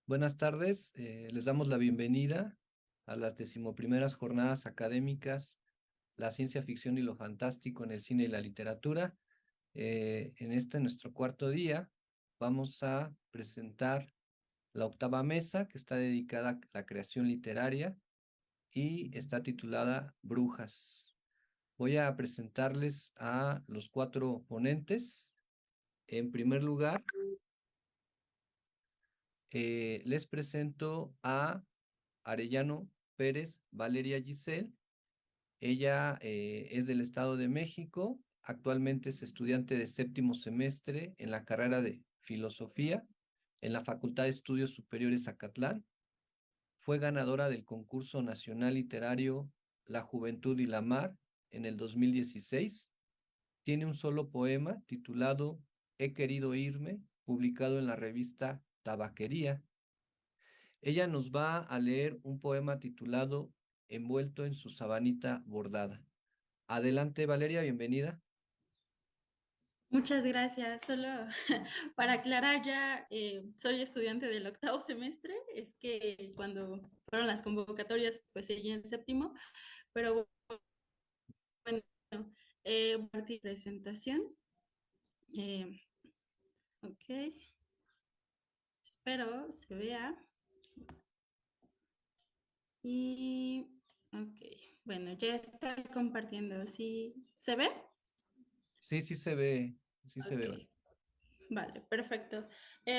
Buenas tardes, les damos la bienvenida a las decimoprimeras jornadas académicas, la ciencia ficción y lo fantástico en el cine y la literatura. En este nuestro cuarto día vamos a presentar la octava mesa que está dedicada a la creación literaria y está titulada Brujas. Voy a presentarles a los cuatro ponentes. En primer lugar, les presento a Arellano Pérez Valeria Giselle. Ella es del Estado de México, actualmente es estudiante de séptimo semestre en la carrera de Filosofía en la Facultad de Estudios Superiores Acatlán. Fue ganadora del concurso nacional literario La Juventud y la Mar en el 2016. Tiene un solo poema titulado He querido irme, publicado en la revista Tabaquería. Ella nos va a leer un poema titulado Envuelto en su sabanita bordada. Adelante, Valeria, bienvenida. Muchas gracias. Solo para aclarar ya, soy estudiante del octavo semestre. Es que cuando fueron las convocatorias, pues seguí en séptimo, pero bueno, partir presentación. Eh, ok, espero se vea. Y, ok, bueno, ya está compartiendo. ¿Sí se ve? Sí, sí se ve. Ok. Vale, perfecto.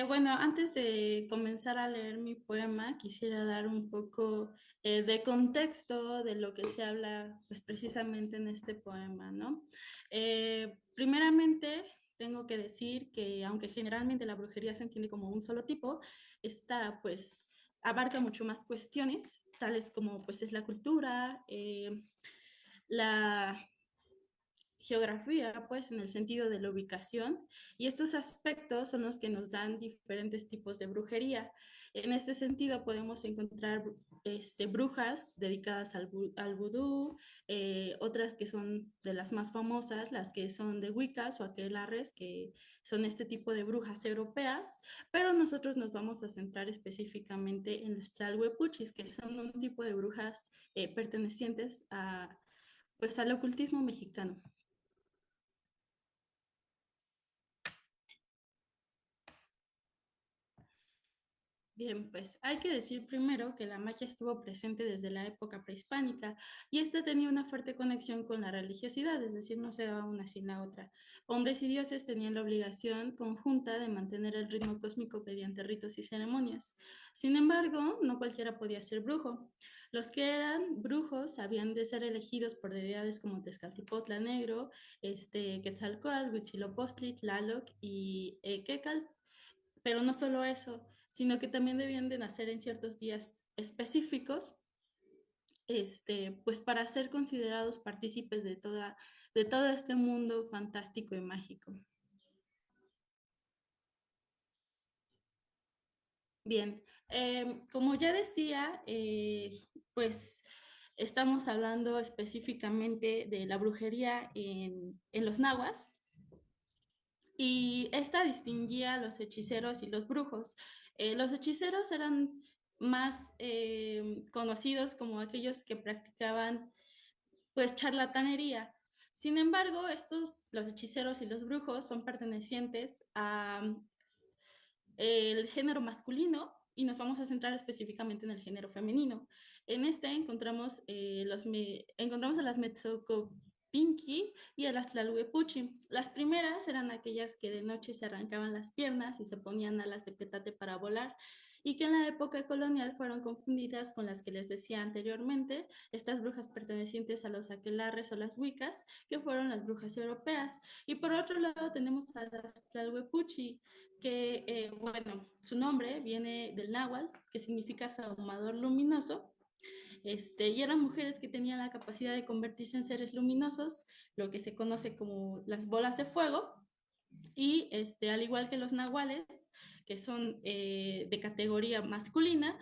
Bueno, antes de comenzar a leer mi poema, quisiera dar un poco de contexto de lo que se habla, pues precisamente en este poema, ¿no? Primeramente, tengo que decir que aunque generalmente la brujería se entiende como un solo tipo, esta pues abarca mucho más cuestiones, tales como pues es la cultura, la geografía, pues en el sentido de la ubicación, y estos aspectos son los que nos dan diferentes tipos de brujería. En este sentido podemos encontrar brujas dedicadas al vudú, otras que son de las más famosas, las que son de Wiccas o aquelarres, que son este tipo de brujas europeas, pero nosotros nos vamos a centrar específicamente en los tlalhuepuchis, que son un tipo de brujas pertenecientes a, pues, al ocultismo mexicano. Bien, pues hay que decir primero que la magia estuvo presente desde la época prehispánica y esta tenía una fuerte conexión con la religiosidad, es decir, no se daba una sin la otra. Hombres y dioses tenían la obligación conjunta de mantener el ritmo cósmico mediante ritos y ceremonias. Sin embargo, no cualquiera podía ser brujo. Los que eran brujos habían de ser elegidos por deidades como Tezcatlipoca Negro, Quetzalcóatl, Huitzilopochtli, Tlaloc y Quecal, pero no solo eso, sino que también debían de nacer en ciertos días específicos, pues para ser considerados partícipes de todo este mundo fantástico y mágico. Bien, como ya decía, pues estamos hablando específicamente de la brujería en los nahuas, y esta distinguía a los hechiceros y los brujos. Los hechiceros eran más conocidos como aquellos que practicaban pues charlatanería. Sin embargo, los hechiceros y los brujos son pertenecientes a el género masculino y nos vamos a centrar específicamente en el género femenino. En este encontramos, encontramos a las Metzocopinqui y a las Tlalhuepuchi. Las primeras eran aquellas que de noche se arrancaban las piernas y se ponían alas de petate para volar, y que en la época colonial fueron confundidas con las que les decía anteriormente, estas brujas pertenecientes a los aquelarres o las Wiccas, que fueron las brujas europeas. Y por otro lado tenemos a las Tlalhuepuchi, que, bueno, su nombre viene del náhuatl, que significa ahumador luminoso, y eran mujeres que tenían la capacidad de convertirse en seres luminosos, lo que se conoce como las bolas de fuego, y al igual que los nahuales, que son de categoría masculina,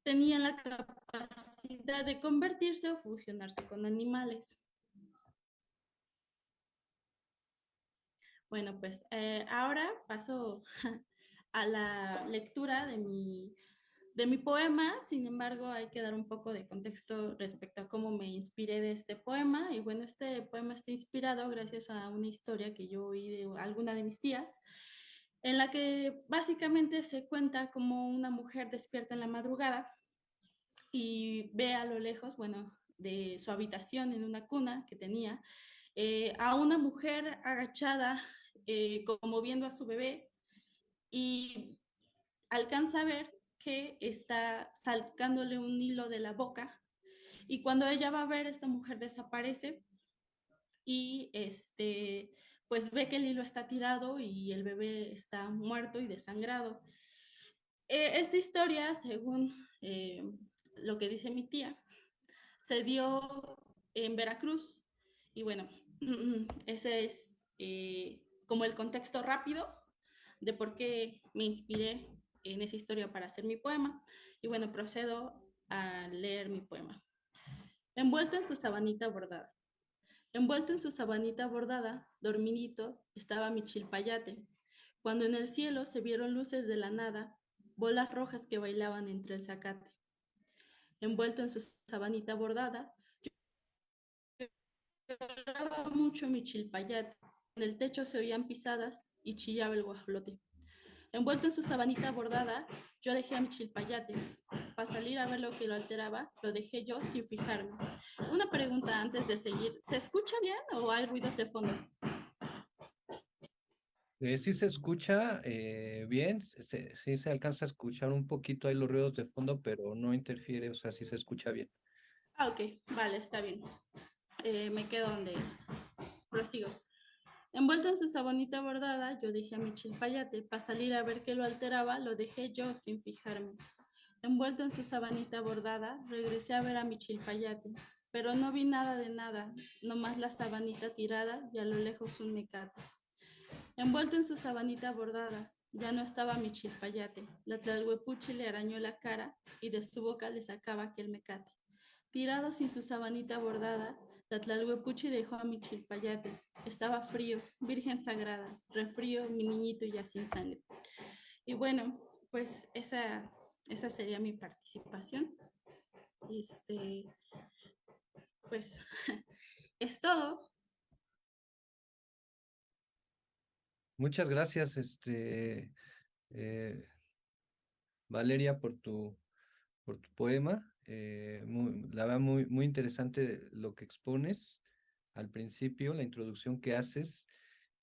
tenían la capacidad de convertirse o fusionarse con animales. Bueno, pues ahora paso a la lectura de mi de mi poema. Sin embargo, hay que dar un poco de contexto respecto a cómo me inspiré de este poema. Y bueno, este poema está inspirado gracias a una historia que yo oí de alguna de mis tías, en la que básicamente se cuenta como una mujer despierta en la madrugada y ve a lo lejos, bueno, de su habitación en una cuna que tenía, a una mujer agachada, como viendo a su bebé, y alcanza a ver que está sacándole un hilo de la boca, y cuando ella va a ver, esta mujer desaparece y pues ve que el hilo está tirado y el bebé está muerto y desangrado. Esta historia, según lo que dice mi tía, se dio en Veracruz. Y bueno, ese es como el contexto rápido de por qué me inspiré en esa historia para hacer mi poema. Y bueno, procedo a leer mi poema. Envuelto en su sabanita bordada. Envuelto en su sabanita bordada, dormidito, estaba mi chilpayate, cuando en el cielo se vieron luces de la nada, bolas rojas que bailaban entre el zacate. Envuelto en su sabanita bordada, lloraba mucho mi chilpayate. En el techo se oían pisadas y chillaba el guajolote. Envuelto en su sabanita bordada, yo dejé a mi chilpayate. Para salir a ver lo que lo alteraba, lo dejé yo sin fijarme. Una pregunta antes de seguir. ¿Se escucha bien o hay ruidos de fondo? Sí se escucha bien, sí se alcanza a escuchar un poquito ahí los ruidos de fondo, pero no interfiere, o sea, sí se escucha bien. Ah, ok, vale, está bien. Me quedo donde prosigo. Envuelto en su sabanita bordada, yo dejé a mi chilpayate. Para salir a ver qué lo alteraba, lo dejé yo sin fijarme. Envuelto en su sabanita bordada, regresé a ver a mi chilpayate, pero no vi nada de nada, nomás la sabanita tirada y a lo lejos un mecate. Envuelto en su sabanita bordada, ya no estaba mi chilpayate, la tlalhuepuchi le arañó la cara y de su boca le sacaba aquel mecate. Tirado sin su sabanita bordada, la tlalhuepuchi dejó a mi chilpayate. Estaba frío, virgen sagrada, refrío, mi niñito ya sin sangre. Y bueno, pues esa sería mi participación. Este, pues es todo. Muchas gracias, Valeria, por tu poema. La verdad, muy interesante lo que expones al principio, la introducción que haces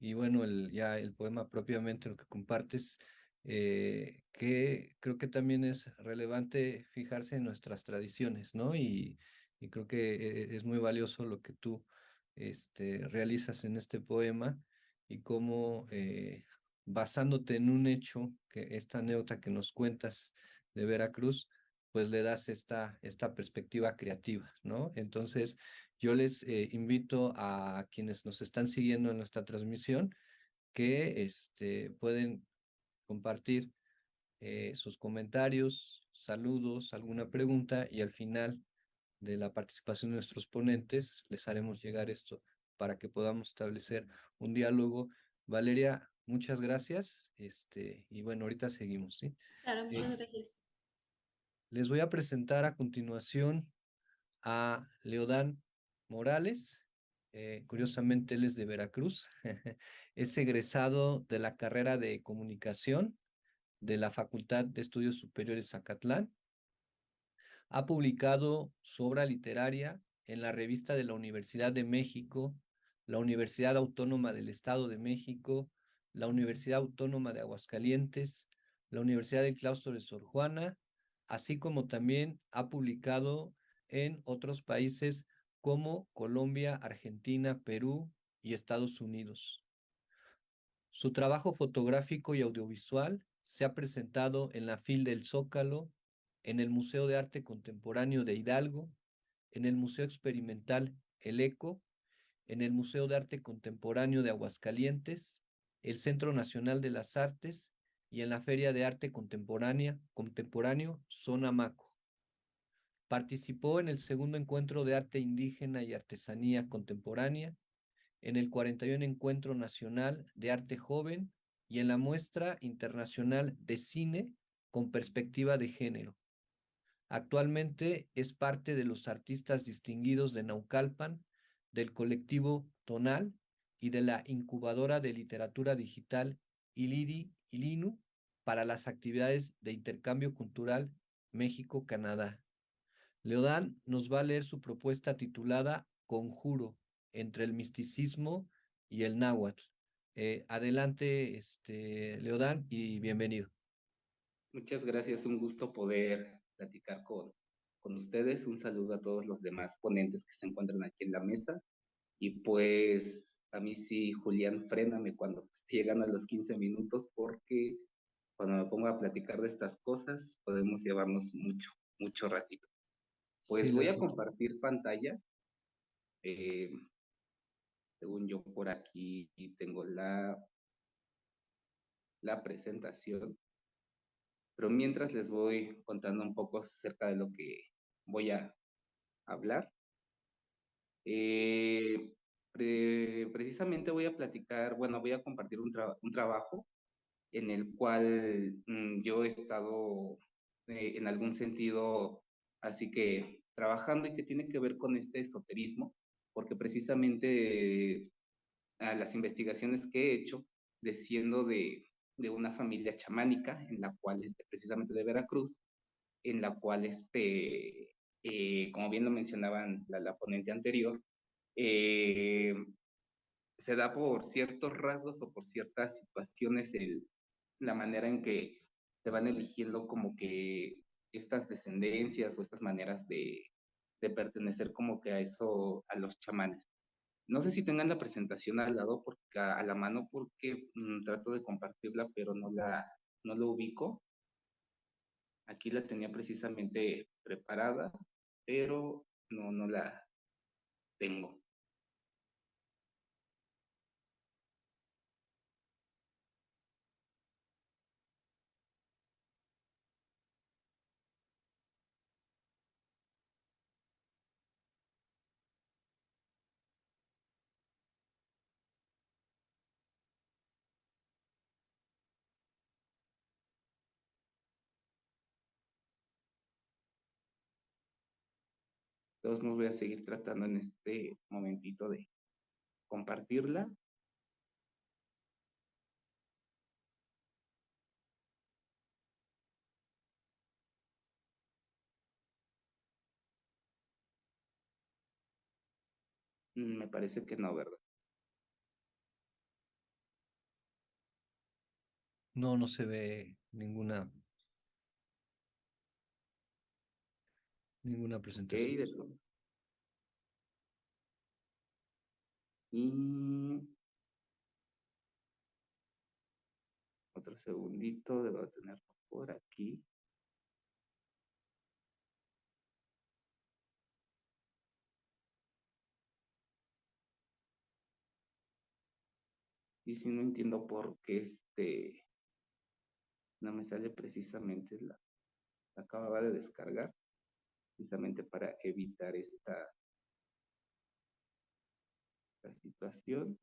y bueno, ya el poema propiamente lo que compartes, que creo que también es relevante fijarse en nuestras tradiciones, ¿no? Y creo que es muy valioso lo que tú realizas en este poema y cómo basándote en un hecho, que esta anécdota que nos cuentas de Veracruz, pues le das esta perspectiva creativa, ¿no? Entonces, yo les invito a quienes nos están siguiendo en nuestra transmisión que pueden compartir sus comentarios, saludos, alguna pregunta y al final de la participación de nuestros ponentes les haremos llegar esto para que podamos establecer un diálogo. Valeria, muchas gracias. Y bueno, ahorita seguimos, ¿sí? Claro, Eh, muchas gracias. Les voy a presentar a continuación a Leodán Morales. Curiosamente, él es de Veracruz. Es egresado de la carrera de comunicación de la Facultad de Estudios Superiores Zacatlán. Ha publicado su obra literaria en la revista de la Universidad de México, la Universidad Autónoma del Estado de México, la Universidad Autónoma de Aguascalientes, la Universidad del Claustro de Sor Juana, así como también ha publicado en otros países como Colombia, Argentina, Perú y Estados Unidos. Su trabajo fotográfico y audiovisual se ha presentado en la FIL del Zócalo, en el Museo de Arte Contemporáneo de Hidalgo, en el Museo Experimental El Eco, en el Museo de Arte Contemporáneo de Aguascalientes, el Centro Nacional de las Artes y en la Feria de Arte Contemporáneo Sonamaco. Participó en el segundo encuentro de arte indígena y artesanía contemporánea, en el 41 Encuentro Nacional de Arte Joven y en la Muestra Internacional de Cine con perspectiva de género. Actualmente es parte de los artistas distinguidos de Naucalpan, del colectivo Tonal y de la incubadora de literatura digital Ilinu para las actividades de intercambio cultural México-Canadá. Leodán nos va a leer su propuesta titulada Conjuro entre el misticismo y el náhuatl. Adelante, Leodán, y bienvenido. Muchas gracias, un gusto poder platicar con ustedes. Un saludo a todos los demás ponentes que se encuentran aquí en la mesa. Y pues a mí sí, Julián, fréname cuando llegan a los 15 minutos porque cuando me pongo a platicar de estas cosas podemos llevarnos mucho, mucho ratito. Sí, Pues lo voy a escucho. compartir pantalla. Eh, Según yo por aquí tengo la presentación. Pero mientras les voy contando un poco acerca de lo que voy a hablar. Precisamente voy a platicar, bueno, voy a compartir un trabajo en el cual yo he estado en algún sentido, así que trabajando y que tiene que ver con este esoterismo, porque precisamente las investigaciones que he hecho, desciendo de una familia chamánica, en la cual, precisamente de Veracruz, en la cual, como bien lo mencionaban la ponente anterior, eh, se da por ciertos rasgos o por ciertas situaciones la manera en que se van eligiendo como que estas descendencias o estas maneras de pertenecer como que a eso, a los chamanes. No sé si tengan la presentación al lado, porque, a la mano, porque trato de compartirla, pero no lo ubico. Aquí la tenía precisamente preparada, pero no la tengo. Entonces, nos voy a seguir tratando en este momentito de compartirla. Me parece que no, ¿verdad? No, no se ve ninguna Ok, presentación. de todo. Y otro segundito, debo tenerlo por aquí. Y si no entiendo por qué no me sale precisamente la acababa de descargar, precisamente para evitar esta situación.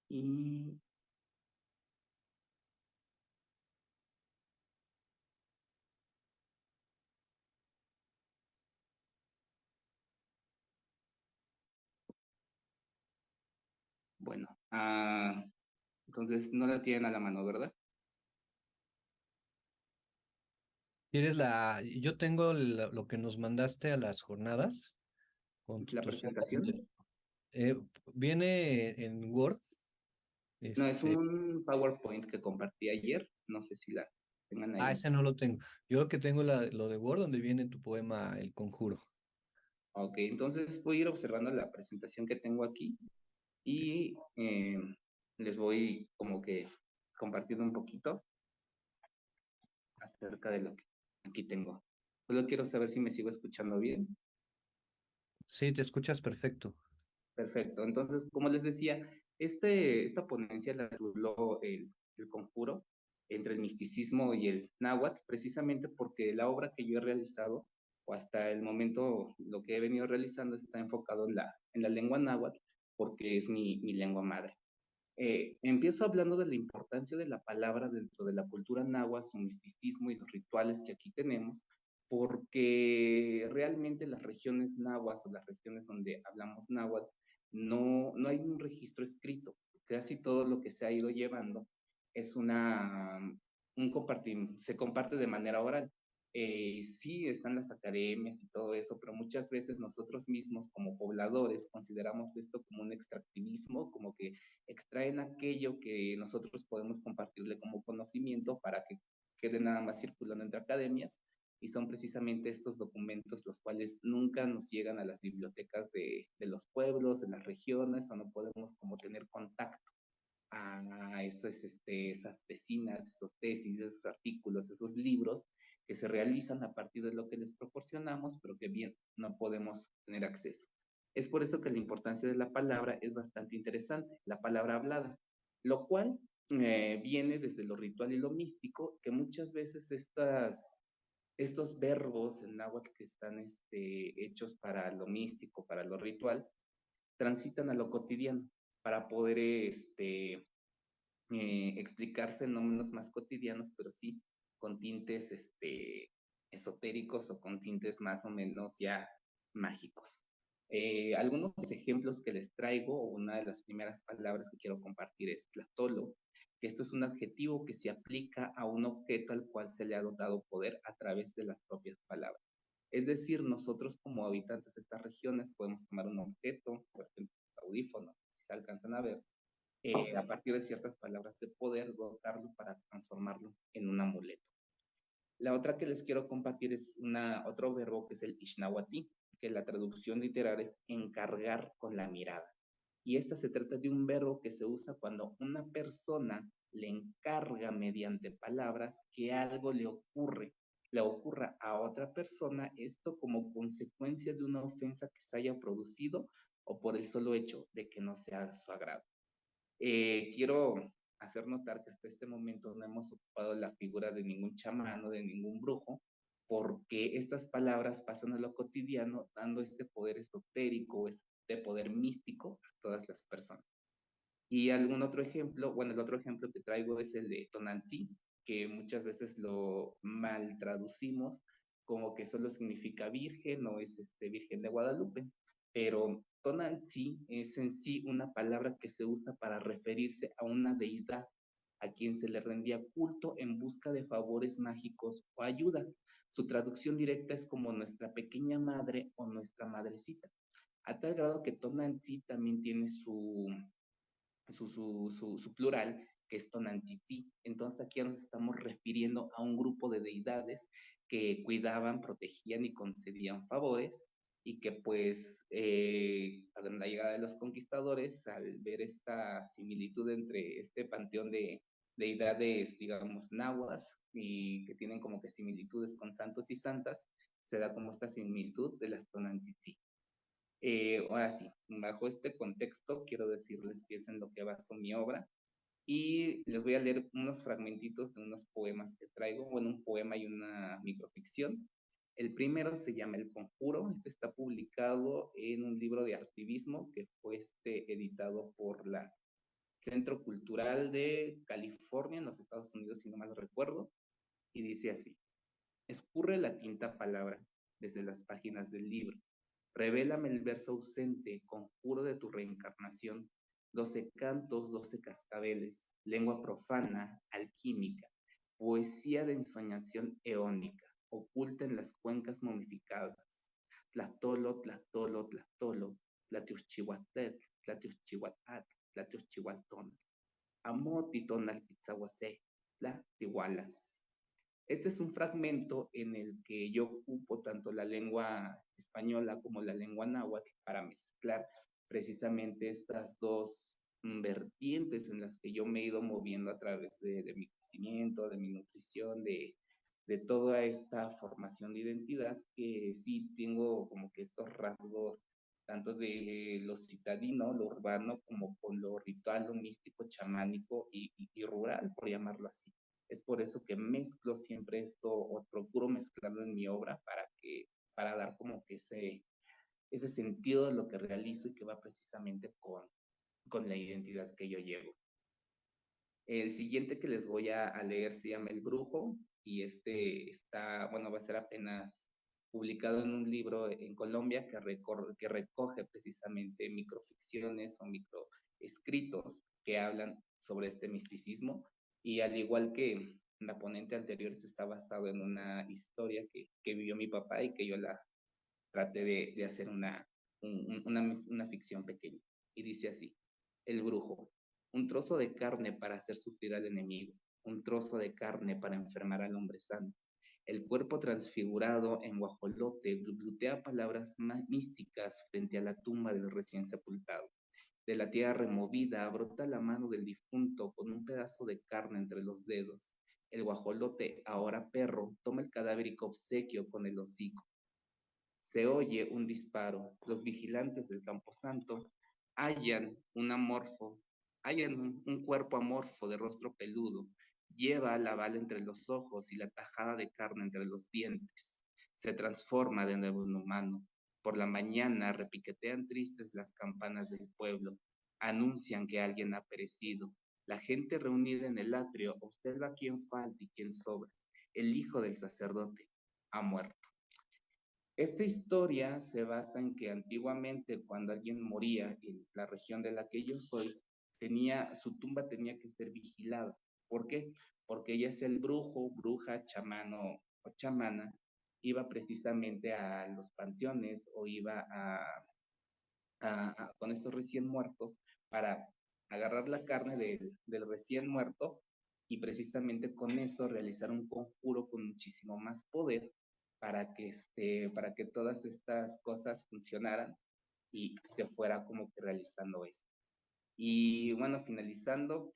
Y bueno, entonces no la tienen a la mano, ¿verdad? Yo tengo lo que nos mandaste a las jornadas con Es la tutorial. presentación. Eh, Viene en Word. No, es Este, un PowerPoint que compartí ayer. No sé si la tengan ahí. ese no lo tengo. Yo lo que tengo lo de Word donde viene tu poema El Conjuro. Ok, entonces voy a ir observando la presentación que tengo aquí y les voy como que compartiendo un poquito acerca de lo que aquí tengo. Solo quiero saber si me sigo escuchando bien. Sí, te escuchas perfecto. Perfecto. Entonces, como les decía, esta ponencia la tituló el conjuro entre el misticismo y el náhuatl, precisamente porque la obra que yo he realizado o hasta el momento lo que he venido realizando está enfocado en la lengua náhuatl, porque es mi lengua madre. Empiezo hablando de la importancia de la palabra dentro de la cultura náhuatl, su misticismo y los rituales que aquí tenemos, porque realmente las regiones náhuatl o las regiones donde hablamos náhuatl, no hay un registro escrito. Casi todo lo que se ha ido llevando es se comparte de manera oral. Sí están las academias y todo eso, pero muchas veces nosotros mismos como pobladores consideramos esto como un extractivismo, como que extraen aquello que nosotros podemos compartirle como conocimiento para que quede nada más circulando entre academias, y son precisamente estos documentos los cuales nunca nos llegan a las bibliotecas de los pueblos, de las regiones, o no podemos como tener contacto a esas tesinas, esos tesis, esos artículos, esos libros que se realizan a partir de lo que les proporcionamos, pero que bien no podemos tener acceso. Es por eso que la importancia de la palabra es bastante interesante, la palabra hablada, lo cual viene desde lo ritual y lo místico, que muchas veces estos verbos en náhuatl que están hechos para lo místico, para lo ritual, transitan a lo cotidiano para poder explicar fenómenos más cotidianos, pero sí con tintes esotéricos o con tintes más o menos ya mágicos. Algunos ejemplos que les traigo, una de las primeras palabras que quiero compartir es tlatolo, que esto es un adjetivo que se aplica a un objeto al cual se le ha dotado poder a través de las propias palabras. Es decir, nosotros como habitantes de estas regiones podemos tomar un objeto, por ejemplo, un audífono, si se alcanzan a ver, a partir de ciertas palabras de poder, dotarlo para transformarlo en un amuleto. La otra que les quiero compartir es otro verbo que es el ishnahuatí, que la traducción literal es encargar con la mirada. Y esta se trata de un verbo que se usa cuando una persona le encarga mediante palabras que algo le ocurra a otra persona, esto como consecuencia de una ofensa que se haya producido o por el solo hecho de que no sea de su agrado. Quiero hacer notar que hasta este momento no hemos ocupado la figura de ningún chamán o de ningún brujo, porque estas palabras pasan a lo cotidiano, dando este poder esotérico, este poder místico a todas las personas. Y algún otro ejemplo, bueno, el otro ejemplo que traigo es el de Tonantzin, que muchas veces lo mal traducimos como que solo significa virgen o es Virgen de Guadalupe, pero Tonantzin es en sí una palabra que se usa para referirse a una deidad a quien se le rendía culto en busca de favores mágicos o ayuda. Su traducción directa es como nuestra pequeña madre o nuestra madrecita, a tal grado que Tonantzin también tiene su plural, que es Tonantzitzi. Entonces aquí nos estamos refiriendo a un grupo de deidades que cuidaban, protegían y concedían favores, y que pues a la llegada de los conquistadores, al ver esta similitud entre este panteón de deidades, digamos, nahuas, y que tienen como que similitudes con santos y santas, se da como esta similitud de las Tonantzitzi. Ahora sí, bajo este contexto, quiero decirles que es en lo que baso mi obra, y les voy a leer unos fragmentitos de unos poemas que traigo, bueno, un poema y una microficción. El primero se llama El Conjuro. Este está publicado en un libro de artivismo que fue editado por la Centro Cultural de California en los Estados Unidos, si no mal recuerdo, y dice así: escurre la tinta palabra desde las páginas del libro. Revélame el verso ausente, conjuro de tu reencarnación, 12 cantos, 12 cascabeles, lengua profana, alquímica, poesía de ensoñación eónica, oculta en las cuencas momificadas. Tlatolo, tlatolo, tlatolo, tlatiuchihuatet, tlatiuchihuatat, tlatiuchihualton, amotitonal pitzahuase, tlatihualas. Este es un fragmento en el que yo ocupo tanto la lengua española como la lengua náhuatl para mezclar precisamente estas dos vertientes en las que yo me he ido moviendo a través de mi crecimiento, de mi nutrición, de toda esta formación de identidad, que sí tengo como que estos rasgos tanto de lo citadino, lo urbano, como con lo ritual, lo místico, chamánico y rural, por llamarlo así. Es por eso que mezclo siempre esto, o procuro mezclarlo en mi obra, para que para dar como que ese sentido de lo que realizo y que va precisamente con la identidad que yo llevo. El siguiente que les voy a leer se llama El Brujo y va a ser apenas publicado en un libro en Colombia que recoge precisamente microficciones o microescritos que hablan sobre este misticismo y al igual que la ponente anterior, está basado en una historia que vivió mi papá y que yo la traté de hacer una ficción pequeña. Y dice así, El Brujo, un trozo de carne para hacer sufrir al enemigo, un trozo de carne para enfermar al hombre sano. El cuerpo transfigurado en guajolote glutea palabras místicas frente a la tumba del recién sepultado. De la tierra removida brota la mano del difunto con un pedazo de carne entre los dedos. El guajolote, ahora perro, toma el cadavérico obsequio con el hocico. Se oye un disparo. Los vigilantes del camposanto hallan un cuerpo amorfo de rostro peludo. Lleva la bala entre los ojos y la tajada de carne entre los dientes. Se transforma de nuevo en humano. Por la mañana repiquetean tristes las campanas del pueblo. Anuncian que alguien ha perecido. La gente reunida en el atrio observa quién falta y quién sobra. El hijo del sacerdote ha muerto. Esta historia se basa en que antiguamente cuando alguien moría en la región de la que yo soy, su tumba tenía que ser vigilada. ¿Por qué? Porque ya sea el brujo, bruja, chamano o chamana, iba precisamente a los panteones o iba con estos recién muertos para agarrar la carne del recién muerto y precisamente con eso realizar un conjuro con muchísimo más poder para que todas estas cosas funcionaran y se fuera como que realizando esto. Y bueno, finalizando,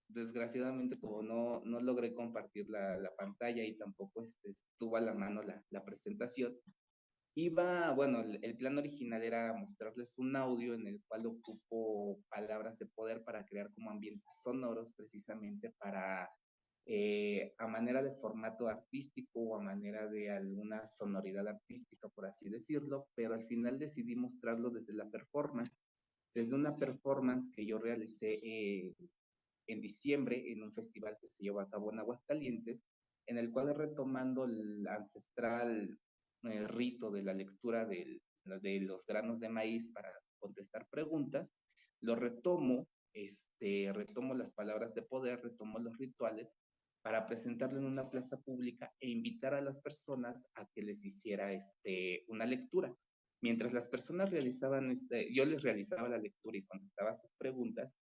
desgraciadamente como no logré compartir la pantalla y tampoco estuvo a la mano la presentación, bueno, el plan original era mostrarles un audio en el cual ocupo palabras de poder para crear como ambientes sonoros precisamente a manera de formato artístico o a manera de alguna sonoridad artística, por así decirlo, pero al final decidí mostrarlo desde la performance, desde una performance que yo realicé en diciembre en un festival que se llevó a cabo en Aguascalientes, en el cual retomando el ancestral rito de la lectura de los granos de maíz para contestar preguntas, lo retomo las palabras de poder, retomo los rituales para presentarlo en una plaza pública e invitar a las personas a que les hiciera una lectura. Mientras las personas yo les realizaba la lectura y contestaba sus preguntas,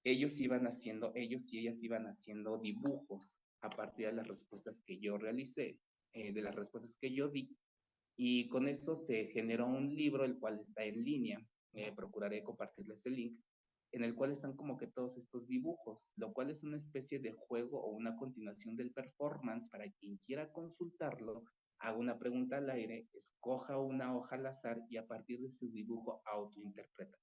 ellos y ellas iban haciendo dibujos a partir de las respuestas que yo realicé, de las respuestas que yo di, y con eso se generó un libro, el cual está en línea, procuraré compartirles el link, en el cual están como que todos estos dibujos, lo cual es una especie de juego o una continuación del performance para quien quiera consultarlo, haga una pregunta al aire, escoja una hoja al azar y a partir de su dibujo autointerpreta.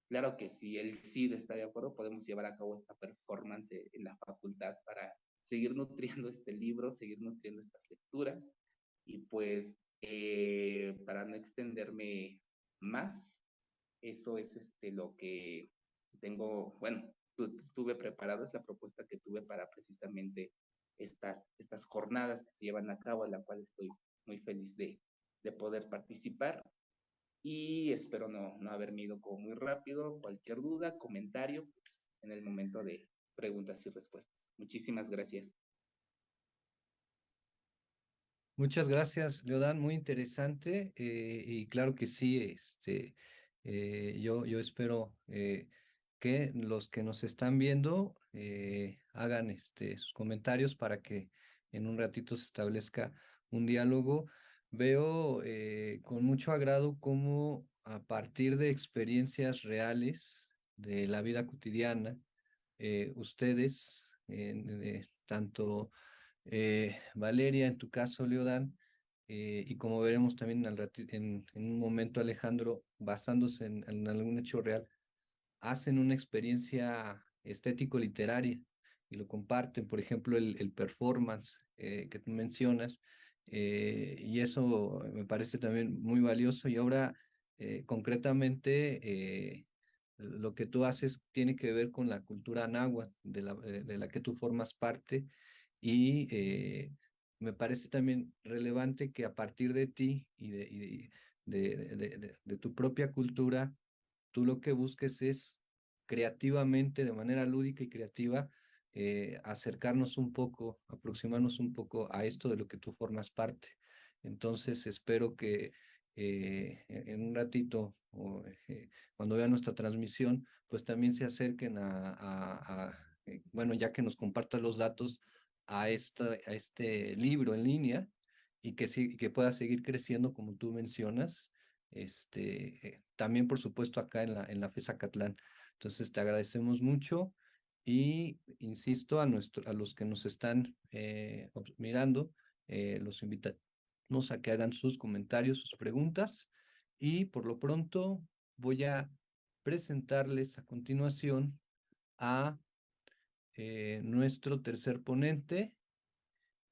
Claro que si el CID está de acuerdo, podemos llevar a cabo esta performance en la facultad para seguir nutriendo este libro, seguir nutriendo estas lecturas. Y pues, para no extenderme más, eso es lo que tengo, bueno, estuve preparado, es la propuesta que tuve para precisamente estas jornadas que se llevan a cabo, en la cual estoy muy feliz de poder participar y espero no haberme ido como muy rápido. Cualquier duda, comentario, pues, en el momento de preguntas y respuestas. Muchísimas gracias. Muchas gracias, Leodan, muy interesante y claro que sí, yo espero que los que nos están viendo hagan sus comentarios para que en un ratito se establezca un diálogo. Veo con mucho agrado cómo a partir de experiencias reales de la vida cotidiana, ustedes, tanto Valeria, en tu caso, Leodan, y como veremos también en un momento, Alejandro, basándose en algún hecho real, hacen una experiencia estético-literaria y lo comparten. Por ejemplo, el performance que tú mencionas y eso me parece también muy valioso. Y ahora, concretamente, lo que tú haces tiene que ver con la cultura náhuatl de la que tú formas parte y me parece también relevante que a partir de ti y de tu propia cultura, tú lo que busques es creativamente, de manera lúdica y creativa, acercarnos un poco, aproximarnos un poco a esto de lo que tú formas parte. Entonces, espero que en un ratito, o, cuando vean nuestra transmisión, pues también se acerquen bueno, ya que nos compartas los datos a este libro en línea y que pueda seguir creciendo como tú mencionas también por supuesto acá en la FES Acatlán. Entonces te agradecemos mucho y insisto a los que nos están mirando, los invitamos a que hagan sus comentarios, sus preguntas y por lo pronto voy a presentarles a continuación a nuestro tercer ponente.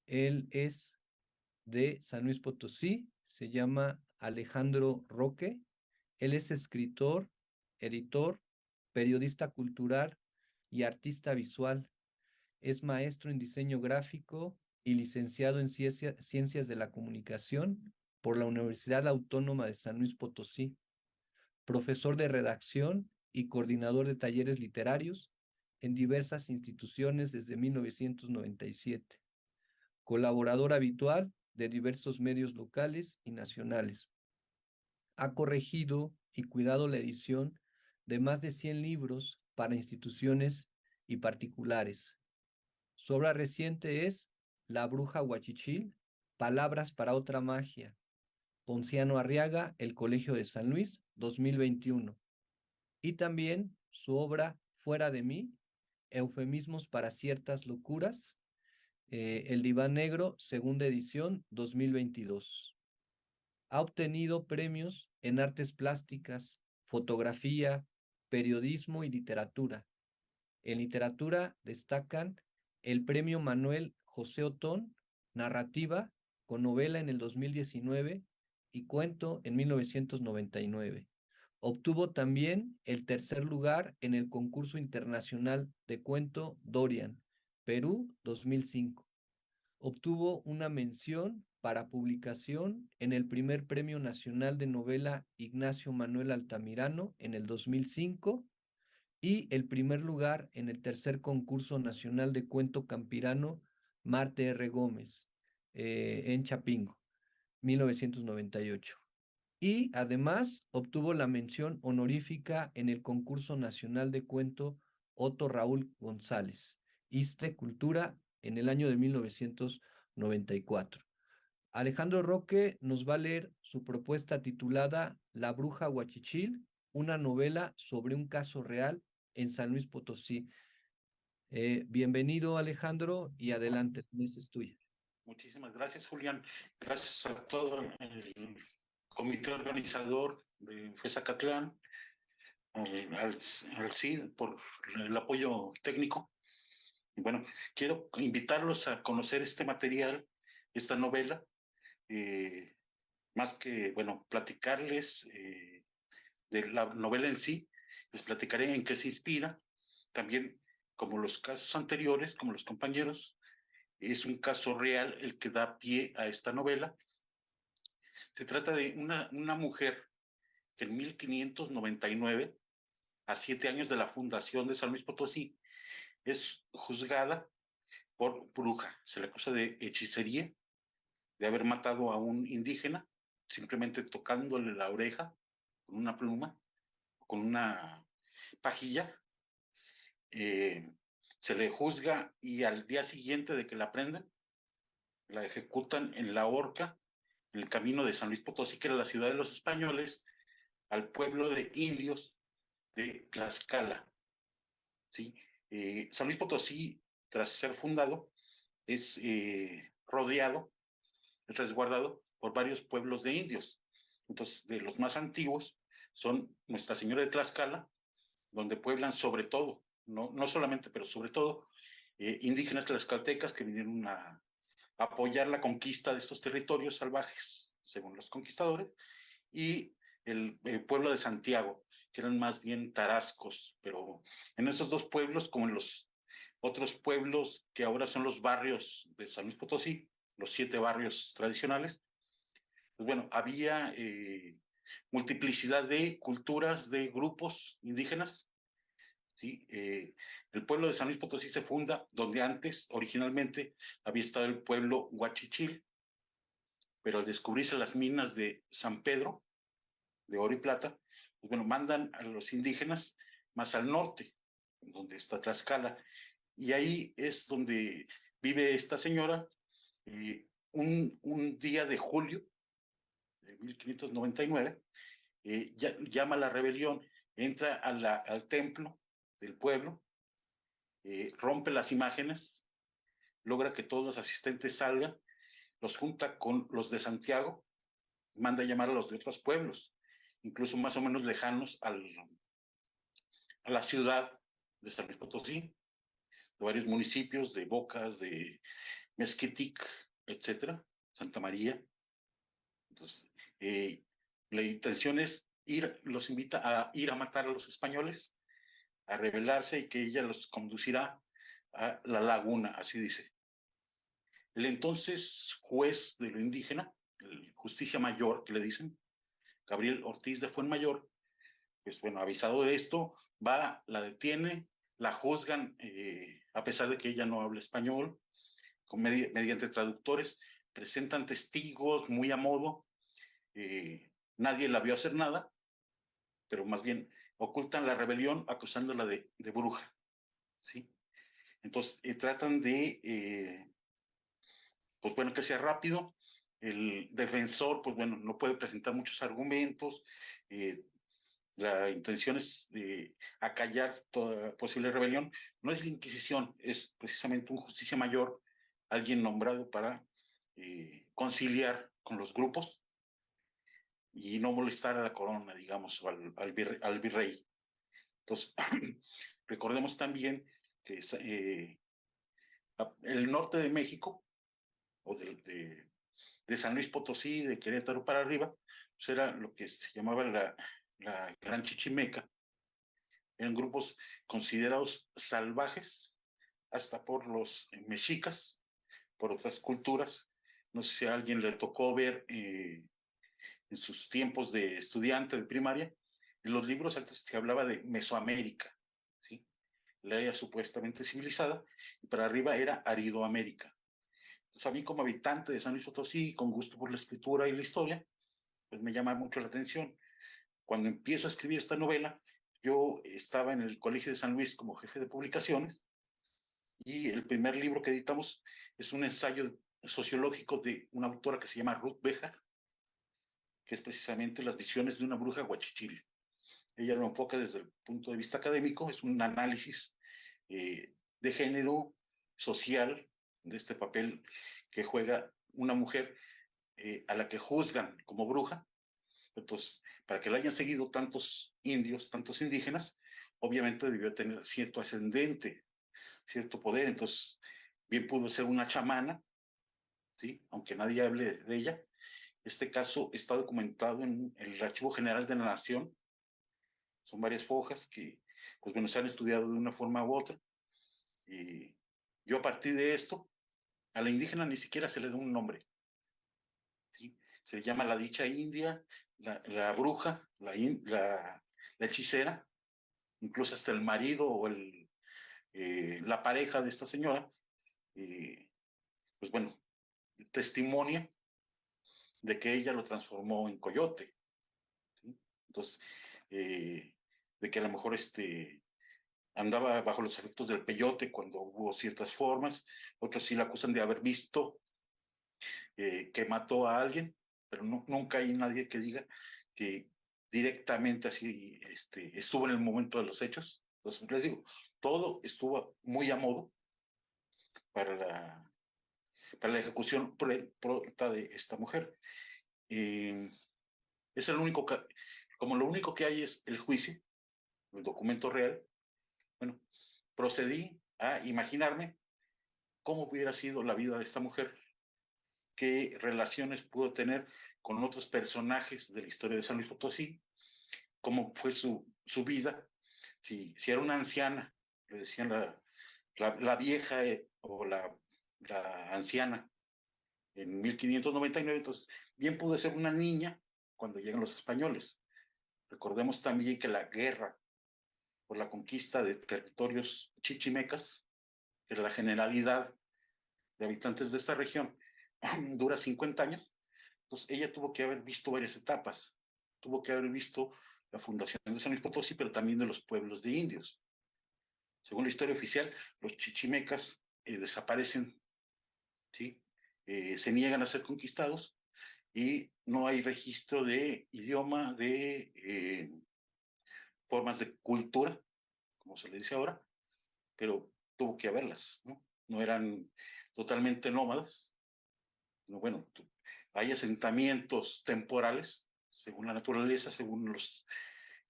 Él es de San Luis Potosí, se llama Alejandro Roque. Él es escritor, editor, periodista cultural y artista visual. Es maestro en diseño gráfico y licenciado en Ciencias de la Comunicación por la Universidad Autónoma de San Luis Potosí, profesor de redacción y coordinador de talleres literarios en diversas instituciones desde 1997, colaborador habitual de diversos medios locales y nacionales. Ha corregido y cuidado la edición de más de 100 libros para instituciones y particulares. Su obra reciente es La bruja huachichil, Palabras para otra magia, Ponciano Arriaga, El Colegio de San Luis, 2021. Y también su obra Fuera de mí, Eufemismos para ciertas locuras, El Diván Negro, segunda edición, 2022. Ha obtenido premios en artes plásticas, fotografía, periodismo y literatura. En literatura destacan el Premio Manuel José Otón, Narrativa, con novela en el 2019 y cuento en 1999. Obtuvo también el tercer lugar en el concurso internacional de cuento Dorian, Perú 2005. Obtuvo una mención para publicación en el primer Premio Nacional de Novela Ignacio Manuel Altamirano en el 2005 y el primer lugar en el tercer concurso nacional de cuento campirano Marte R. Gómez en Chapingo, 1998. Y además obtuvo la mención honorífica en el concurso nacional de cuento Otto Raúl González, Iste Cultura, en el año de 1994. Alejandro Roque nos va a leer su propuesta titulada La bruja huachichil, una novela sobre un caso real en San Luis Potosí. Bienvenido, Alejandro, y adelante, es tuya. Muchísimas gracias, Julián. Gracias a todo el comité organizador de FES Acatlán, al CID por el apoyo técnico. Y bueno, quiero invitarlos a conocer este material, esta novela, más que, bueno, platicarles de la novela en sí, les platicaré en qué se inspira. También, como los casos anteriores, como los compañeros, es un caso real el que da pie a esta novela. Se trata de una mujer que en 1599, a 7 años de la fundación de San Luis Potosí, es juzgada por bruja. Se le acusa de hechicería, de haber matado a un indígena, simplemente tocándole la oreja con una pluma, con una pajilla. Se le juzga y al día siguiente de que la prenden, la ejecutan en la horca, en el camino de San Luis Potosí, que era la ciudad de los españoles, al pueblo de indios de Tlaxcala. ¿Sí? San Luis Potosí, tras ser fundado, es rodeado, es resguardado por varios pueblos de indios. Entonces, de los más antiguos son Nuestra Señora de Tlaxcala, donde pueblan sobre todo, no solamente, pero sobre todo, indígenas tlaxcaltecas que vinieron a apoyar la conquista de estos territorios salvajes, según los conquistadores, y el pueblo de Santiago, que eran más bien tarascos, pero en esos dos pueblos, como en los otros pueblos que ahora son los barrios de San Luis Potosí, los 7 barrios tradicionales, pues bueno, había multiplicidad de culturas, de grupos indígenas, ¿sí? El pueblo de San Luis Potosí se funda donde antes, originalmente, había estado el pueblo Huachichil, pero al descubrirse las minas de San Pedro, de oro y plata, pues bueno, mandan a los indígenas más al norte, donde está Tlaxcala, y ahí es donde vive esta señora. Un día de julio de 1599, llama a la rebelión, entra al templo del pueblo, rompe las imágenes, logra que todos los asistentes salgan, los junta con los de Santiago, manda a llamar a los de otros pueblos, incluso más o menos lejanos a la ciudad de San Luis Potosí, de varios municipios, de Bocas, de Mezquitic, etcétera, Santa María. Entonces, la intención es los invita a ir a matar a los españoles, a rebelarse y que ella los conducirá a la laguna, así dice. El entonces juez de lo indígena, el justicia mayor que le dicen, Gabriel Ortiz de Fuenmayor, pues bueno, avisado de esto, va, la detiene, la juzgan, a pesar de que ella no habla español, mediante traductores, presentan testigos muy a modo, nadie la vio hacer nada, pero más bien ocultan la rebelión acusándola de bruja, ¿sí? Entonces tratan de, pues bueno, que sea rápido. El defensor, pues bueno, no puede presentar muchos argumentos. La intención es acallar toda posible rebelión. No es la Inquisición, es precisamente un justicia mayor, alguien nombrado para conciliar con los grupos y no molestar a la corona, digamos, o al virrey. Entonces, recordemos también que el norte de México, o de San Luis Potosí, de Querétaro para arriba, pues era lo que se llamaba la Gran Chichimeca. Eran grupos considerados salvajes, hasta por los mexicas, por otras culturas. No sé si a alguien le tocó ver en sus tiempos de estudiante de primaria, en los libros antes se hablaba de Mesoamérica, ¿sí? La área supuestamente civilizada, y para arriba era Aridoamérica. Entonces, a mí como habitante de San Luis Potosí, con gusto por la escritura y la historia, pues me llama mucho la atención. Cuando empiezo a escribir esta novela, yo estaba en el Colegio de San Luis como jefe de publicaciones, y el primer libro que editamos es un ensayo sociológico de una autora que se llama Ruth Béjar, que es precisamente las visiones de una bruja huachichil. Ella lo enfoca desde el punto de vista académico, es un análisis de género, social, de este papel que juega una mujer a la que juzgan como bruja. Entonces, para que la hayan seguido tantos indios, tantos indígenas, obviamente debió tener cierto ascendente, cierto poder. Entonces, bien pudo ser una chamana, ¿sí? Aunque nadie hable de ella. Este caso está documentado en el Archivo General de la Nación. Son varias fojas que, pues bueno, se han estudiado de una forma u otra. Y yo a partir de esto, a la indígena ni siquiera se le da un nombre, ¿sí? Se le llama la dicha india, la bruja, la hechicera, incluso hasta el marido o la pareja de esta señora, pues bueno, testimonia de que ella lo transformó en coyote, ¿sí? Entonces, de que a lo mejor andaba bajo los efectos del peyote cuando hubo ciertas formas. Otros sí la acusan de haber visto que mató a alguien, pero nunca hay nadie que diga que directamente así estuvo en el momento de los hechos. Entonces, les digo, todo estuvo muy a modo para la ejecución pronta de esta mujer. Es el único, como lo único que hay es el juicio, el documento real. Bueno, procedí a imaginarme cómo hubiera sido la vida de esta mujer qué relaciones pudo tener con otros personajes de la historia de San Luis Potosí, cómo fue su vida, si era una anciana, le decían la vieja o la anciana en 1599, entonces bien pudo ser una niña cuando llegan los españoles. Recordemos también que la guerra por la conquista de territorios chichimecas, que era la generalidad de habitantes de esta región, dura 50 años. Entonces ella tuvo que haber visto varias etapas, tuvo que haber visto la fundación de San Luis Potosí, pero también de los pueblos de indios. Según la historia oficial, los chichimecas desaparecen, ¿sí? Se niegan a ser conquistados y no hay registro de idioma, de formas de cultura, como se le dice ahora, pero tuvo que haberlas, ¿no? No eran totalmente nómadas. No, bueno, hay asentamientos temporales, según la naturaleza, según los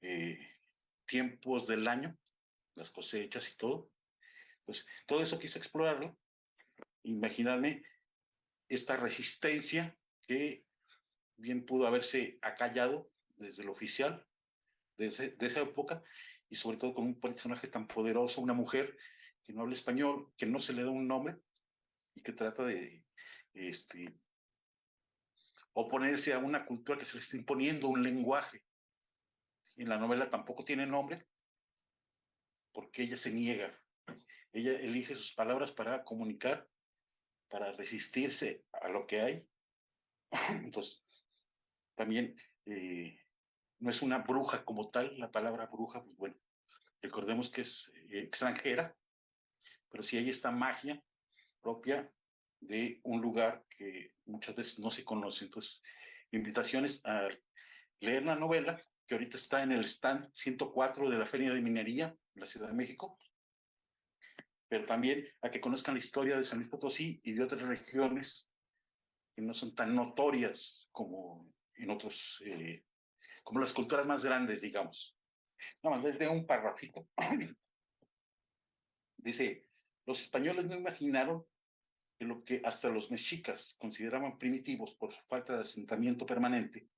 eh, tiempos del año, las cosechas y todo. Pues todo eso quise explorarlo, imaginarme esta resistencia que bien pudo haberse acallado desde el oficial de esa época, y sobre todo con un personaje tan poderoso, una mujer que no habla español, que no se le da un nombre y que trata de oponerse a una cultura que se le está imponiendo, un lenguaje. En la novela tampoco tiene nombre porque ella se niega. Ella elige sus palabras para comunicar, para resistirse a lo que hay. Entonces, también no es una bruja como tal, la palabra bruja, pues bueno, recordemos que es extranjera, pero sí hay esta magia propia de un lugar que muchas veces no se conoce. Entonces, invitaciones a leer la novela, que ahorita está en el stand 104 de la Feria de Minería en la Ciudad de México, pero también a que conozcan la historia de San Luis Potosí y de otras regiones que no son tan notorias como en otros, como las culturas más grandes, digamos. Nada más les de un parrafito. Dice, los españoles no imaginaron que lo que hasta los mexicas consideraban primitivos por su falta de asentamiento permanente,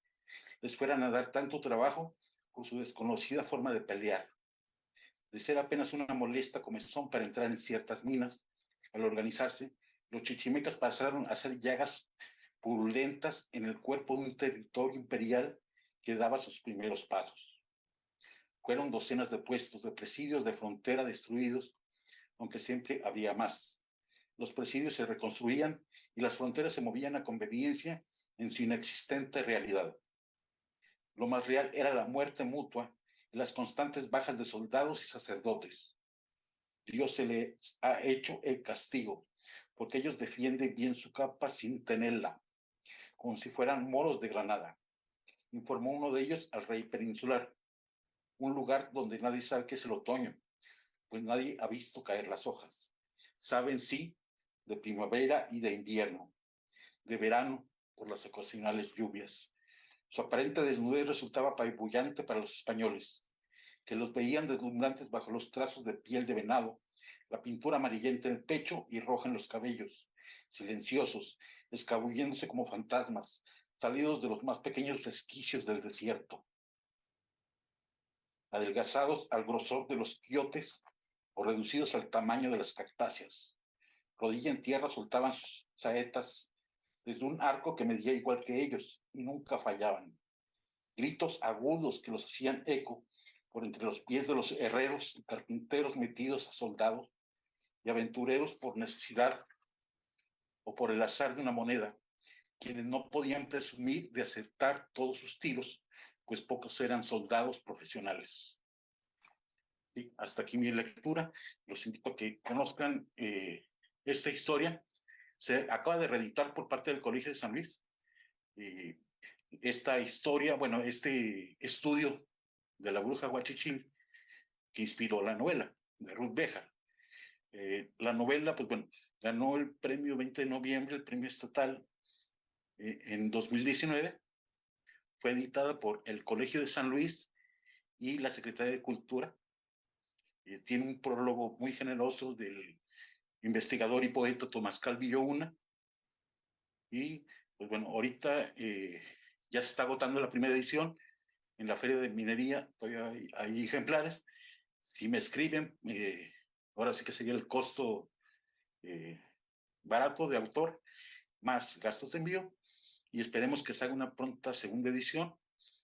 les fueran a dar tanto trabajo por su desconocida forma de pelear. De ser apenas una molesta comezón para entrar en ciertas minas, al organizarse, los chichimecas pasaron a ser llagas purulentas en el cuerpo de un territorio imperial que daba sus primeros pasos. Fueron docenas de puestos de presidios de frontera destruidos, aunque siempre había más. Los presidios se reconstruían y las fronteras se movían a conveniencia en su inexistente realidad. Lo más real era la muerte mutua y las constantes bajas de soldados y sacerdotes. Dios se les ha hecho el castigo, porque ellos defienden bien su capa sin tenerla, como si fueran moros de Granada, informó uno de ellos al rey peninsular, un lugar donde nadie sabe qué es el otoño, pues nadie ha visto caer las hojas. Saben sí de primavera y de invierno, de verano por las ocasionales lluvias. Su aparente desnudez resultaba apabullante para los españoles, que los veían deslumbrantes bajo los trazos de piel de venado, la pintura amarillenta en el pecho y roja en los cabellos, silenciosos, escabulléndose como fantasmas, salidos de los más pequeños resquicios del desierto, adelgazados al grosor de los quiotes o reducidos al tamaño de las cactáceas. Rodilla en tierra soltaban sus saetas desde un arco que medía igual que ellos y nunca fallaban. Gritos agudos que los hacían eco por entre los pies de los herreros y carpinteros metidos a soldados y aventureros por necesidad o por el azar de una moneda, quienes no podían presumir de aceptar todos sus tiros, pues pocos eran soldados profesionales. ¿Sí? Hasta aquí mi lectura. Los invito a que conozcan esta historia. Se acaba de reeditar por parte del Colegio de San Luis. Esta historia, bueno, este estudio de la bruja Huachichil que inspiró la novela de Ruth Béjar. La novela, pues bueno, ganó el premio 20 de noviembre, el premio estatal, en 2019. Fue editada por el Colegio de San Luis y la Secretaría de Cultura. Tiene un prólogo muy generoso del investigador y poeta Tomás Calvillo Una. Y pues bueno, ahorita ya se está agotando la primera edición. En la Feria de Minería todavía hay ejemplares. Si me escriben, ahora sí que sería el costo eh, barato de autor, más gastos de envío, y esperemos que se haga una pronta segunda edición.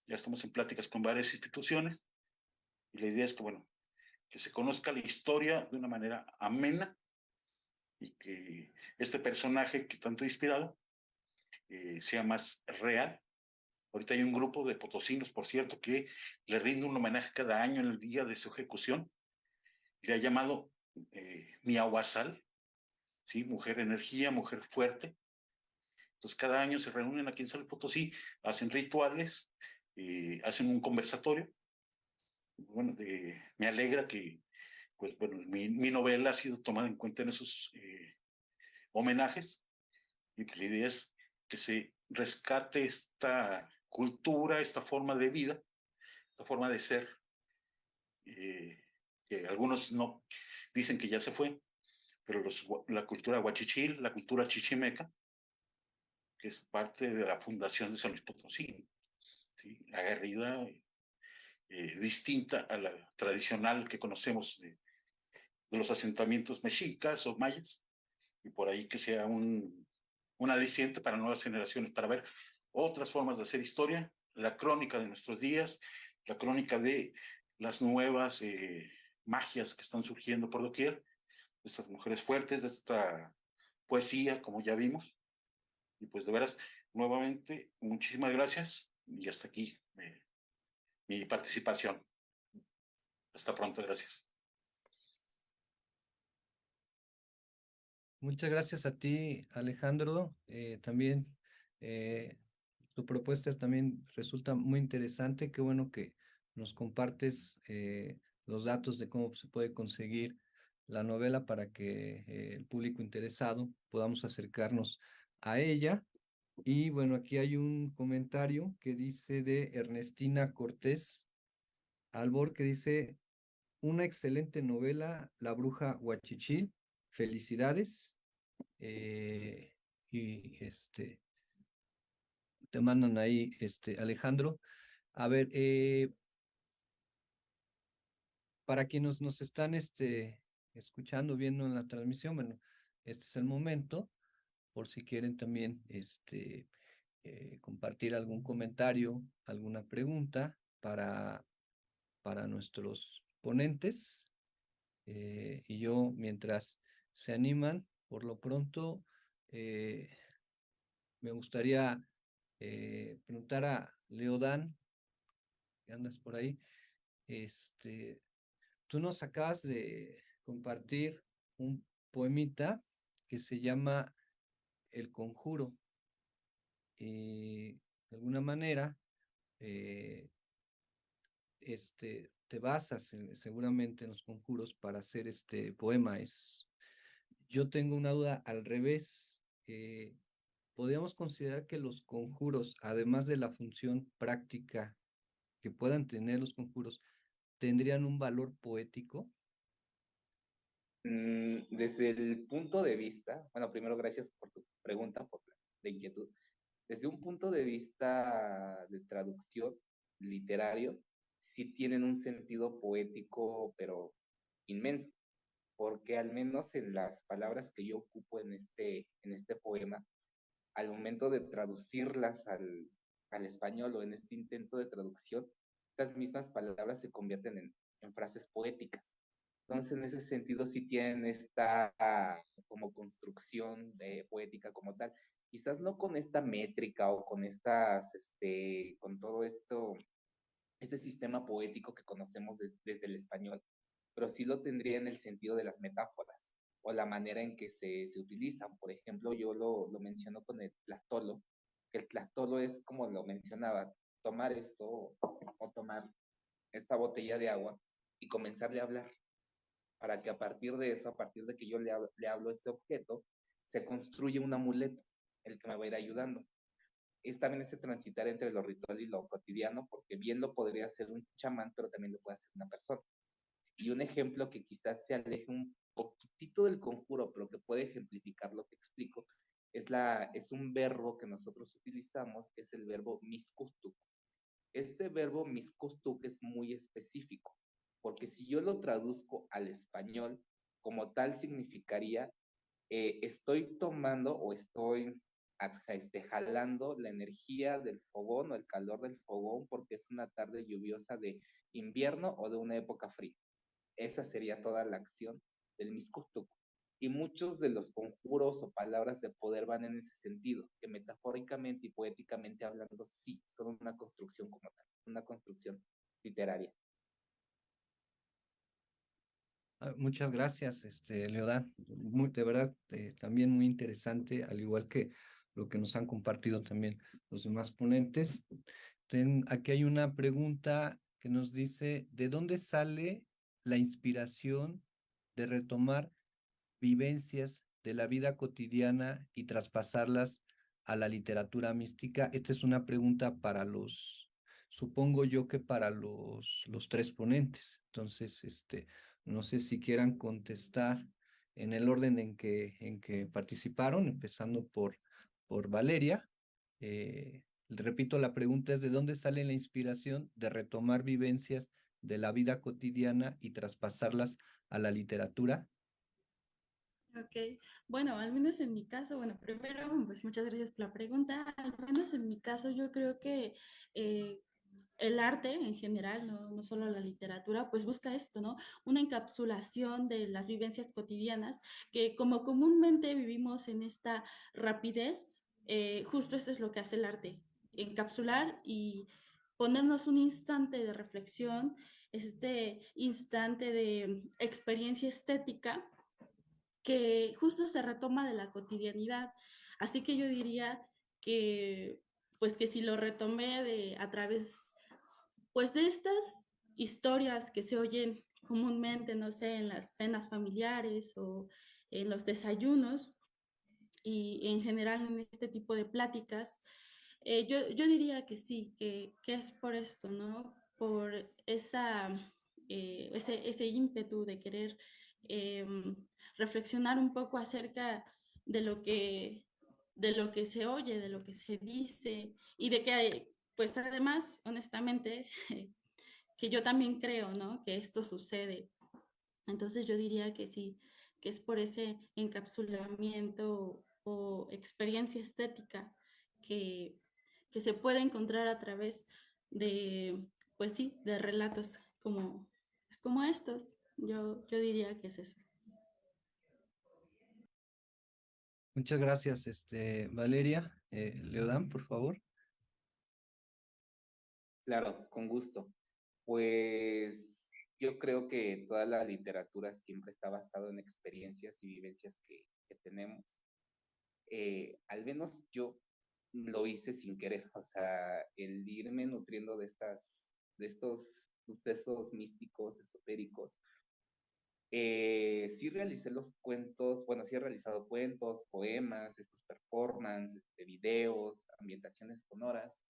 Ya estamos en pláticas con varias instituciones, y la idea es que, bueno, que se conozca la historia de una manera amena y que este personaje que tanto ha inspirado sea más real. Ahorita hay un grupo de potosinos, por cierto, que le rinde un homenaje cada año en el día de su ejecución. Le ha llamado Miahuasal, ¿sí? Mujer energía, mujer fuerte. Entonces cada año se reúnen aquí en San Luis Potosí, hacen rituales, hacen un conversatorio. Bueno, me alegra que, pues bueno, mi novela ha sido tomada en cuenta en esos homenajes, y pues la idea es que se rescate esta cultura, esta forma de vida, esta forma de ser, eh, que algunos no dicen que ya se fue, pero la cultura huachichil, la cultura chichimeca, que es parte de la fundación de San Luis Potosí, ¿sí? Aguerrida, distinta a la tradicional que conocemos de los asentamientos mexicas o mayas, y por ahí que sea un aliciente para nuevas generaciones, para ver otras formas de hacer historia, la crónica de nuestros días, la crónica de las nuevas magias que están surgiendo por doquier, de estas mujeres fuertes, de esta poesía, como ya vimos. Y pues de veras, nuevamente, muchísimas gracias, y hasta aquí mi participación. Hasta pronto, gracias. Muchas gracias a ti, Alejandro. También tu propuesta también resulta muy interesante. Qué bueno que nos compartes los datos de cómo se puede conseguir la novela para que el público interesado podamos acercarnos a ella. Y bueno, aquí hay un comentario que dice de Ernestina Cortés Albor, que dice, una excelente novela, La Bruja Huachichil. Felicidades. eh, y te mandan ahí, Alejandro. A ver, para quienes nos están escuchando, viendo en la transmisión, bueno, este es el momento, por si quieren también compartir algún comentario, alguna pregunta para nuestros ponentes. Y yo, mientras se animan, por lo pronto, eh, me gustaría preguntar a Leodán, que andas por ahí, este, tú nos acabas de compartir un poemita que se llama El Conjuro. Y de alguna manera, eh, te basas seguramente en los conjuros para hacer este poema. Yo tengo una duda al revés. ¿Podríamos considerar que los conjuros, además de la función práctica que puedan tener los conjuros, tendrían un valor poético? Desde el punto de vista, bueno, primero gracias por tu pregunta, por la inquietud. Desde un punto de vista de traducción literario, sí tienen un sentido poético, pero inmenso, porque al menos en las palabras que yo ocupo en este poema, al momento de traducirlas al español o en este intento de traducción, estas mismas palabras se convierten en frases poéticas. Entonces, en ese sentido, sí tienen esta como construcción de poética como tal. Quizás no con esta métrica o con con todo esto, este sistema poético que conocemos desde el español, pero sí lo tendría en el sentido de las metáforas o la manera en que se utilizan. Por ejemplo, yo lo menciono con el tlastolo, que el tlastolo es, como lo mencionaba, tomar esto o tomar esta botella de agua y comenzarle a hablar para que a partir de eso, a partir de que yo le hablo a ese objeto, se construye un amuleto, el que me va a ir ayudando. Es también ese transitar entre lo ritual y lo cotidiano, porque bien lo podría hacer un chamán, pero también lo puede hacer una persona. Y un ejemplo que quizás se aleje un poquitito del conjuro, pero que puede ejemplificar lo que explico, es un verbo que nosotros utilizamos, que es el verbo miskustuk. Este verbo miskustuk es muy específico, porque si yo lo traduzco al español, como tal significaría estoy tomando o estoy jalando la energía del fogón o el calor del fogón porque es una tarde lluviosa de invierno o de una época fría. Esa sería toda la acción del miskutuk. Y muchos de los conjuros o palabras de poder van en ese sentido, que metafóricamente y poéticamente hablando, sí, son una construcción como tal, una construcción literaria. Muchas gracias, Leodán. De verdad, también muy interesante, al igual que lo que nos han compartido también los demás ponentes. Aquí hay una pregunta que nos dice, ¿de dónde sale la inspiración de retomar vivencias de la vida cotidiana y traspasarlas a la literatura mística? Esta es una pregunta para supongo yo que para los tres ponentes. Entonces, no sé si quieran contestar en el orden en que participaron, empezando por Valeria. Repito, la pregunta es: ¿de dónde sale la inspiración de retomar vivencias de la vida cotidiana y traspasarlas a la literatura? Ok, bueno, al menos en mi caso, bueno, primero, pues muchas gracias por la pregunta. Al menos en mi caso, yo creo que eh, el arte en general, no solo la literatura, pues busca esto, ¿no? Una encapsulación de las vivencias cotidianas que como comúnmente vivimos en esta rapidez, justo esto es lo que hace el arte, encapsular y ponernos un instante de reflexión, este instante de experiencia estética que justo se retoma de la cotidianidad. Así que yo diría que, pues que si lo retomé a través, pues de estas historias que se oyen comúnmente, no sé, en las cenas familiares o en los desayunos y en general en este tipo de pláticas, yo diría que sí, que es por esto, ¿no? Por ese ímpetu de querer eh, reflexionar un poco acerca de de lo que se oye, de lo que se dice y de que, pues además, honestamente, que yo también creo, ¿no? Que esto sucede. Entonces yo diría que sí, que es por ese encapsulamiento o experiencia estética que, que se puede encontrar a través de, pues sí, de relatos como, pues como estos. Yo diría que es eso. Muchas gracias, Valeria. Leodán, por favor. Claro, con gusto. Pues yo creo que toda la literatura siempre está basada en experiencias y vivencias que tenemos. Al menos yo lo hice sin querer, o sea, el irme nutriendo de estos sucesos místicos, esotéricos. Sí realicé los cuentos, bueno, sí he realizado cuentos, poemas, estos performances, videos, ambientaciones sonoras,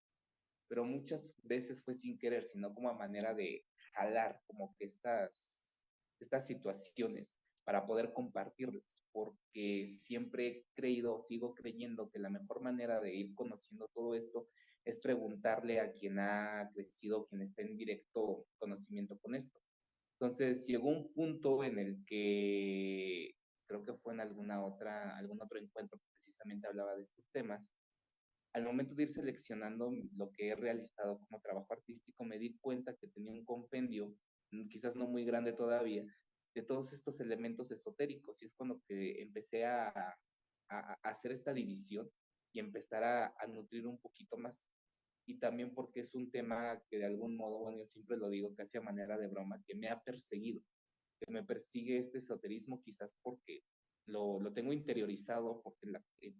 pero muchas veces fue sin querer, sino como a manera de jalar como que estas situaciones para poder compartirlas, porque siempre he creído, sigo creyendo que la mejor manera de ir conociendo todo esto es preguntarle a quien ha crecido, quien está en directo conocimiento con esto. Entonces llegó un punto en el que creo que fue en algún otro encuentro que precisamente hablaba de estos temas. Al momento de ir seleccionando lo que he realizado como trabajo artístico, me di cuenta que tenía un compendio, quizás no muy grande todavía, de todos estos elementos esotéricos. Y es cuando que empecé a hacer esta división y empezar a nutrir un poquito más. Y también porque es un tema que de algún modo, bueno, yo siempre lo digo casi a manera de broma, que me ha perseguido, que me persigue este esoterismo quizás porque lo tengo interiorizado, porque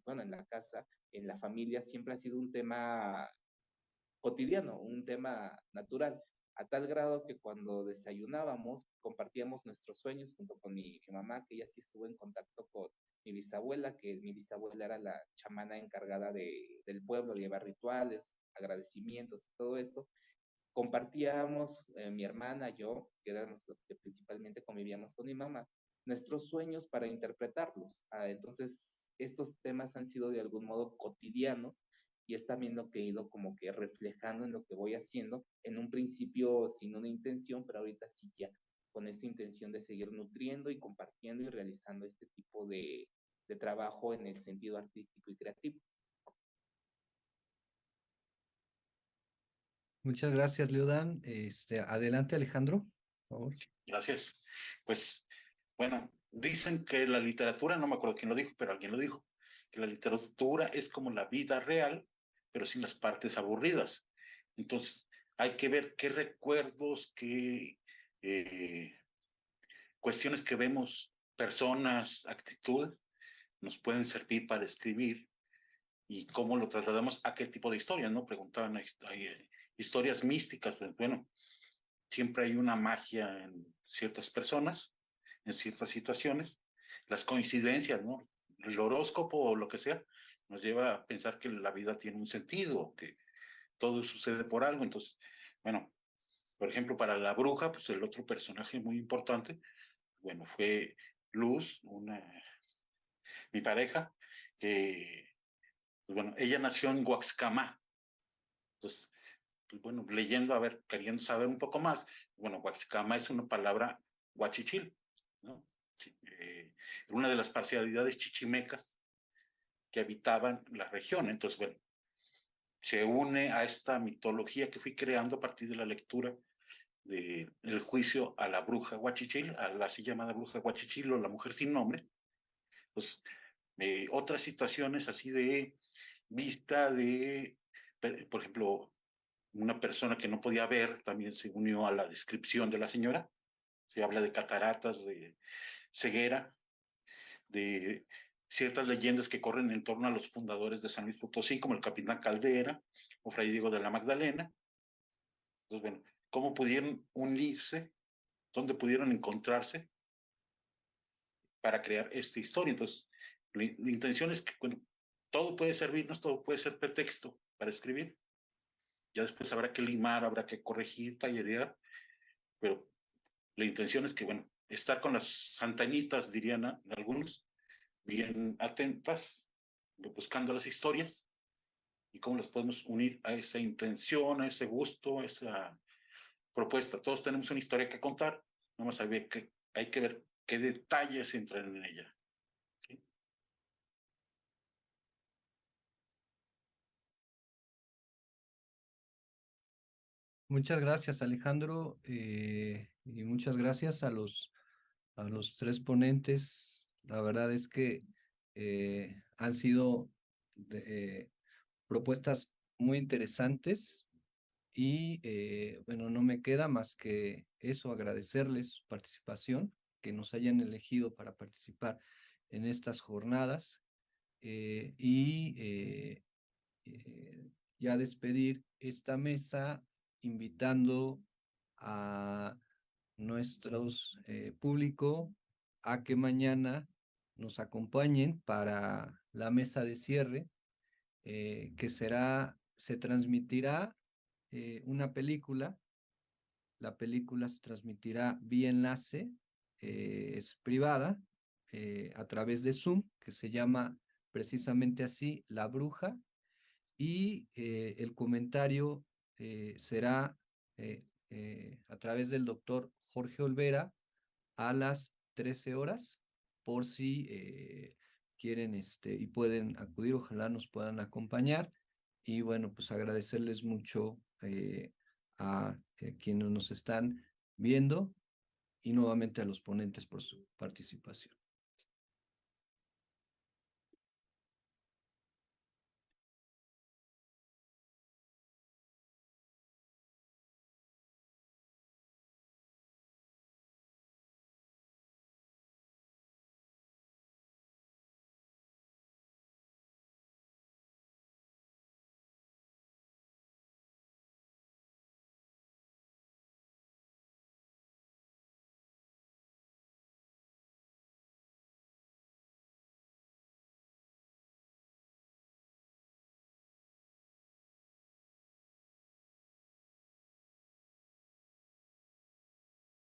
bueno, en la casa, en la familia, siempre ha sido un tema cotidiano, un tema natural, a tal grado que cuando desayunábamos compartíamos nuestros sueños junto con mi mamá, que ella sí estuvo en contacto con mi bisabuela, que mi bisabuela era la chamana encargada del pueblo, de llevar rituales, agradecimientos y todo eso. Compartíamos, mi hermana, yo, que éramos los que principalmente convivíamos con mi mamá, nuestros sueños para interpretarlos. Entonces, estos temas han sido de algún modo cotidianos y es también lo que he ido como que reflejando en lo que voy haciendo, en un principio sin una intención, pero ahorita sí ya con esa intención de seguir nutriendo y compartiendo y realizando este tipo de trabajo en el sentido artístico y creativo. Muchas gracias, Leodan. Adelante, Alejandro, por favor. Gracias. Pues, bueno, dicen que la literatura, no me acuerdo quién lo dijo, pero alguien lo dijo, que la literatura es como la vida real, pero sin las partes aburridas. Entonces, hay que ver qué recuerdos, qué cuestiones que vemos, personas, actitudes, nos pueden servir para escribir y cómo lo trasladamos a qué tipo de historias, ¿no? Preguntaban, hay historias místicas, pues bueno, siempre hay una magia en ciertas personas, en ciertas situaciones, las coincidencias, ¿no? El horóscopo o lo que sea, nos lleva a pensar que la vida tiene un sentido, que todo sucede por algo. Entonces, bueno, por ejemplo, para la bruja, pues el otro personaje muy importante, bueno, fue Luz, mi pareja, que, pues bueno, ella nació en Huaxcamá. Entonces, pues bueno, leyendo, a ver, queriendo saber un poco más, bueno, Huaxcama es una palabra huachichil, ¿no? Sí, una de las parcialidades chichimecas que habitaban la región. Entonces, bueno, se une a esta mitología que fui creando a partir de la lectura del juicio a la bruja huachichil, a la así llamada bruja huachichil o la mujer sin nombre. Pues otras situaciones así de vista de, por ejemplo, una persona que no podía ver también se unió a la descripción de la señora. Se habla de cataratas, de ceguera, de ciertas leyendas que corren en torno a los fundadores de San Luis Potosí, como el Capitán Caldera o Fray Diego de la Magdalena. Entonces, bueno, cómo pudieron unirse, dónde pudieron encontrarse para crear esta historia. Entonces, la intención es que, bueno, todo puede servirnos, todo puede ser pretexto para escribir. Ya después habrá que limar, habrá que corregir, tallerear, pero la intención es que, bueno, estar con las santañitas, dirían algunos, bien atentas, buscando las historias y cómo las podemos unir a esa intención, a ese gusto, a esa propuesta. Todos tenemos una historia que contar, nada más hay que ver qué detalles entran en ella. ¿Sí? Muchas gracias, Alejandro, y muchas gracias a los tres ponentes. La verdad es que han sido propuestas muy interesantes y bueno, no me queda más que eso, agradecerles su participación, que nos hayan elegido para participar en estas jornadas y ya despedir esta mesa invitando a nuestros público a que mañana nos acompañen para la mesa de cierre, que se transmitirá una película. La película se transmitirá vía enlace, es privada, a través de Zoom, que se llama precisamente así, La Bruja, y el comentario será a través del doctor Jorge Olvera a las 13 horas, por si quieren y pueden acudir, ojalá nos puedan acompañar. Y bueno, pues agradecerles mucho a quienes nos están viendo y nuevamente a los ponentes por su participación.